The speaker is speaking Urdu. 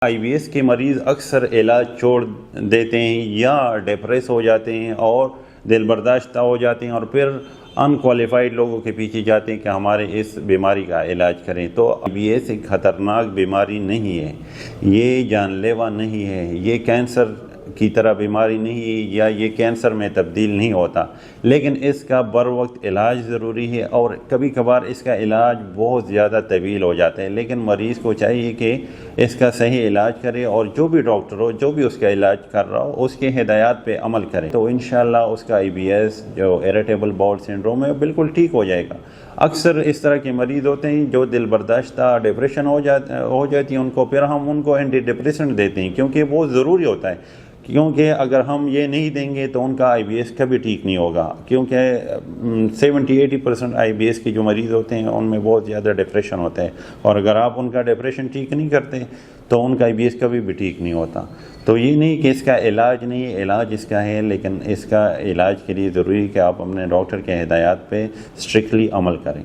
IBS کے مریض اکثر علاج چھوڑ دیتے ہیں یا ڈپریس ہو جاتے ہیں اور دل برداشتہ ہو جاتے ہیں اور پھر ان کوالیفائڈ لوگوں کے پیچھے جاتے ہیں کہ ہمارے اس بیماری کا علاج کریں۔ تو IBS ایک خطرناک بیماری نہیں ہے، یہ جان لیوا نہیں ہے، یہ کینسر کی طرح بیماری نہیں ہے یا یہ کینسر میں تبدیل نہیں ہوتا، لیکن اس کا بر وقت علاج ضروری ہے اور کبھی کبھار اس کا علاج بہت زیادہ طویل ہو جاتا ہے، لیکن مریض کو چاہیے کہ اس کا صحیح علاج کرے اور جو بھی ڈاکٹر ہو جو بھی اس کا علاج کر رہا ہو اس کے ہدایات پہ عمل کرے تو انشاءاللہ اس کا IBS جو اریٹیبل باؤل سنڈروم ہے بالکل ٹھیک ہو جائے گا۔ اکثر اس طرح کے مریض ہوتے ہیں جو دل برداشتہ ڈپریشن ہو جاتی ہیں ان کو، پھر ہم ان کو اینٹی ڈپریسنٹ دیتے ہیں کیونکہ وہ ضروری ہوتا ہے، کیونکہ اگر ہم یہ نہیں دیں گے تو ان کا IBS کبھی ٹھیک نہیں ہوگا، کیونکہ 70-80% IBS کے جو مریض ہوتے ہیں ان میں بہت زیادہ ڈپریشن ہوتا ہے، اور اگر آپ ان کا ڈپریشن ٹھیک نہیں کرتے تو ان کا IBS کبھی بھی ٹھیک نہیں ہوتا۔ تو یہ نہیں کہ اس کا علاج نہیں ہے، علاج اس کا ہے، لیکن اس کا علاج کے لیے ضروری ہے کہ آپ اپنے ڈاکٹر کے ہدایات پہ اسٹرکٹلی عمل کریں۔